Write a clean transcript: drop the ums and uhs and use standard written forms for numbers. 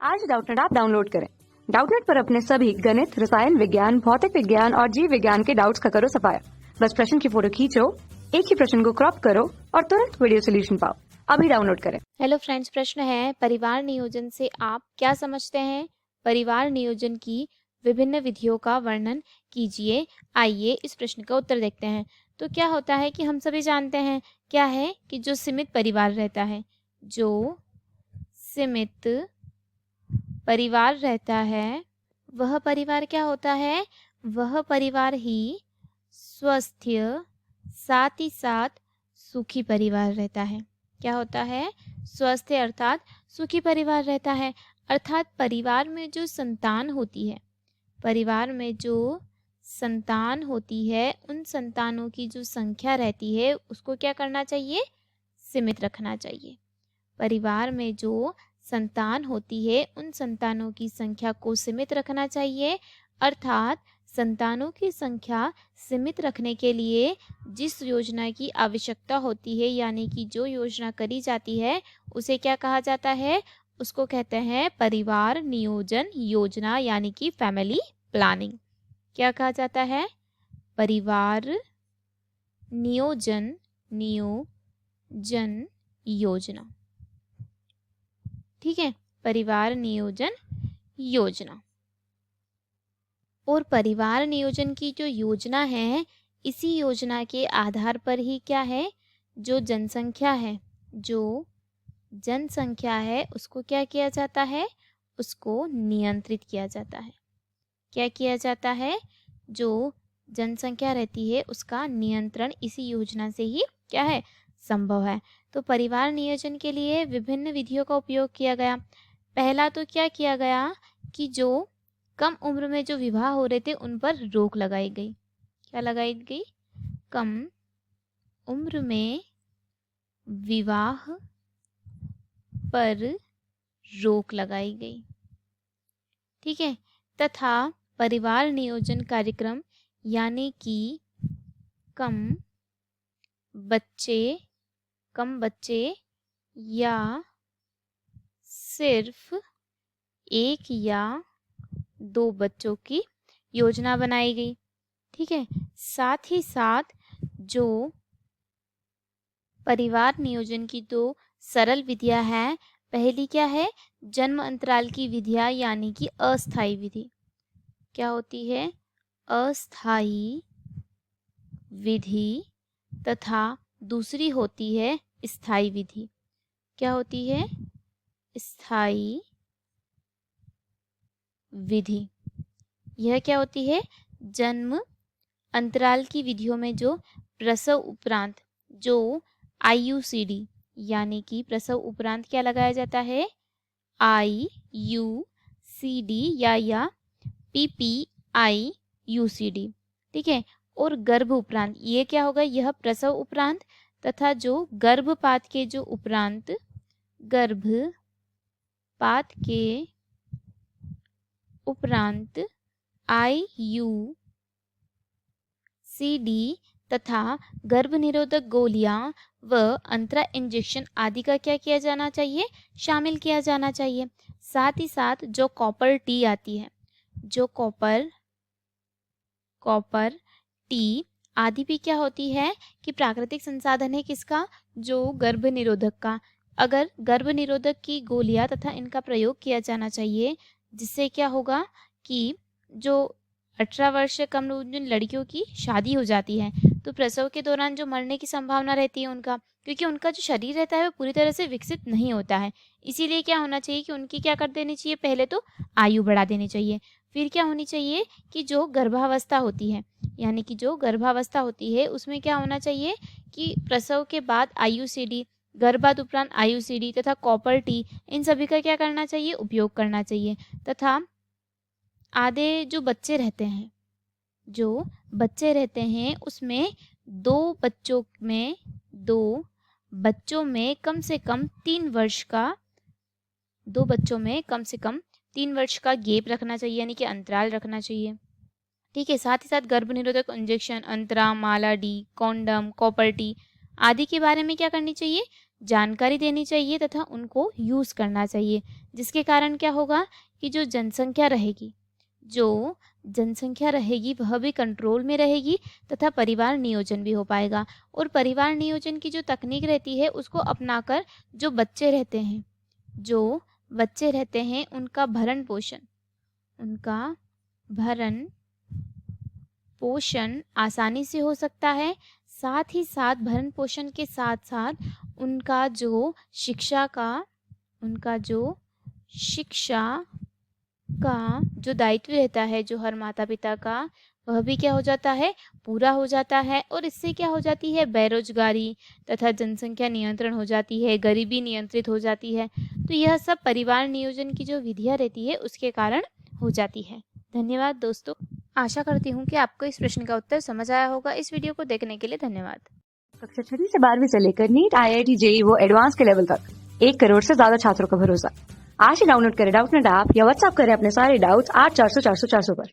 आज Doubtnut app download करें। Doubtnut पर अपने सभी गणित, रसायन विज्ञान, भौतिक विज्ञान और जीव विज्ञान के डाउट्स का करो सफाया। बस प्रश्न की फोटो खींचो, एक ही प्रश्न को क्रॉप करो और तुरंत वीडियो सोल्यूशन पाओ। अभी डाउनलोड करें। हेलो फ्रेंड्स, प्रश्न है परिवार नियोजन से आप क्या समझते हैं? परिवार नियोजन की विभिन्न विधियों का वर्णन कीजिए। आइए इस प्रश्न का उत्तर देखते हैं। तो क्या होता है कि हम सभी जानते हैं क्या है कि जो सीमित परिवार रहता है, जो सीमित परिवार रहता है, वह परिवार क्या होता है? वह परिवार ही स्वस्थ साथ ही साथ सुखी परिवार रहता है। क्या होता है? स्वस्थ अर्थात सुखी परिवार रहता है। अर्थात परिवार में जो संतान होती है, परिवार में जो संतान होती है, उन संतानों की जो संख्या रहती है उसको क्या करना चाहिए? सीमित रखना चाहिए। परिवार में जो संतान होती है उन संतानों की संख्या को सीमित रखना चाहिए। अर्थात संतानों की संख्या सीमित रखने के लिए जिस योजना की आवश्यकता होती है, यानी कि जो योजना करी जाती है, उसे क्या कहा जाता है? उसको कहते हैं परिवार नियोजन योजना, यानी कि फैमिली प्लानिंग। क्या कहा जाता है? परिवार नियोजन योजना। ठीक है, परिवार नियोजन योजना। और परिवार नियोजन की जो योजना है, इसी योजना के आधार पर ही क्या है, जो जनसंख्या है उसको क्या किया जाता है? उसको नियंत्रित किया जाता है। क्या किया जाता है? जो जनसंख्या रहती है उसका नियंत्रण इसी योजना से ही क्या है? संभव है। तो परिवार नियोजन के लिए विभिन्न विधियों का उपयोग किया गया। पहला तो क्या किया गया कि जो कम उम्र में जो विवाह हो रहे थे उन पर रोक लगाई गई। क्या लगाई गई? कम उम्र में विवाह पर रोक लगाई गई। ठीक है। तथा परिवार नियोजन कार्यक्रम, यानी कि कम बच्चे या सिर्फ एक या दो बच्चों की योजना बनाई गई। ठीक है। साथ ही साथ जो परिवार नियोजन की दो सरल विधियां हैं, पहली क्या है? जन्म अंतराल की विधियां, यानी कि अस्थायी विधि। क्या होती है? अस्थायी विधि। तथा दूसरी होती है स्थायी विधि। क्या होती है? स्थायी विधि। यह क्या होती है? जन्म अंतराल की विधियों में जो प्रसव उपरांत जो IUCD, यानी कि प्रसव उपरांत क्या लगाया जाता है? IUCD या PPIUCD। ठीक है। और गर्भ उपरांत, ये क्या होगा? यह प्रसव उपरांत। तथा जो गर्भपात के जो उपरांत, गर्भपात के उपरांत IUCD तथा गर्भ निरोधक गोलियां व अंतरा इंजेक्शन आदि का क्या किया जाना चाहिए? शामिल किया जाना चाहिए। साथ ही साथ जो कॉपर टी आती है, जो कॉपर टी आदि भी क्या होती है कि प्राकृतिक संसाधन है किसका? जो गर्भ निरोधक का। अगर गर्भ निरोधक की गोलियां तथा इनका प्रयोग किया जाना चाहिए, जिससे क्या होगा कि जो 18 वर्ष से कम जिन लड़कियों की शादी हो जाती है, तो प्रसव के दौरान जो मरने की संभावना रहती है उनका, क्योंकि उनका जो शरीर रहता है वो पूरी तरह से विकसित नहीं होता है। इसीलिए क्या होना चाहिए कि उनकी क्या कर देनी चाहिए? पहले तो आयु बढ़ा देनी चाहिए। फिर क्या होनी चाहिए कि जो गर्भावस्था होती है, यानी कि जो गर्भावस्था होती है उसमें क्या होना चाहिए कि प्रसव के बाद IUCD, गर्भपात उपरांत IUCD तथा कॉपर टी, इन सभी का क्या करना चाहिए? उपयोग करना चाहिए। तथा आधे जो बच्चे रहते हैं उसमें दो बच्चों में कम से कम 3 वर्ष का गैप रखना चाहिए, यानी कि अंतराल रखना चाहिए। ठीक है। साथ ही साथ गर्भ निरोधक इंजेक्शन, अंतरा, माला डी, कॉन्डम, कॉपर टी आदि के बारे में क्या करनी चाहिए? जानकारी देनी चाहिए तथा उनको यूज़ करना चाहिए, जिसके कारण क्या होगा कि जो जनसंख्या रहेगी वह भी कंट्रोल में रहेगी तथा परिवार नियोजन भी हो पाएगा। और परिवार नियोजन की जो तकनीक रहती है उसको अपनाकर जो बच्चे रहते हैं उनका भरण पोषण आसानी से हो सकता है। साथ ही साथ भरण पोषण के साथ साथ उनका जो शिक्षा का जो दायित्व रहता है जो हर माता पिता का, वह भी क्या हो जाता है, पूरा हो जाता है। और इससे क्या हो जाती है, बेरोजगारी तथा जनसंख्या नियंत्रण हो जाती है, गरीबी नियंत्रित हो जाती है। तो यह सब परिवार नियोजन की जो विधियाँ रहती है उसके कारण हो जाती है। धन्यवाद दोस्तों। आशा करती हूँ कि आपको इस प्रश्न का उत्तर समझ आया होगा। इस वीडियो को देखने के लिए धन्यवाद। कक्षा 6 से 12वीं से लेकर नीट, IIT, JEE वो एडवांस के लेवल तक 1 करोड़ से ज्यादा छात्रों का भरोसा। आज ही डाउनलोड करें डाउटनेट ऐप या व्हाट्सएप करें अपने सारे डाउट्स 8400 400 400 पर।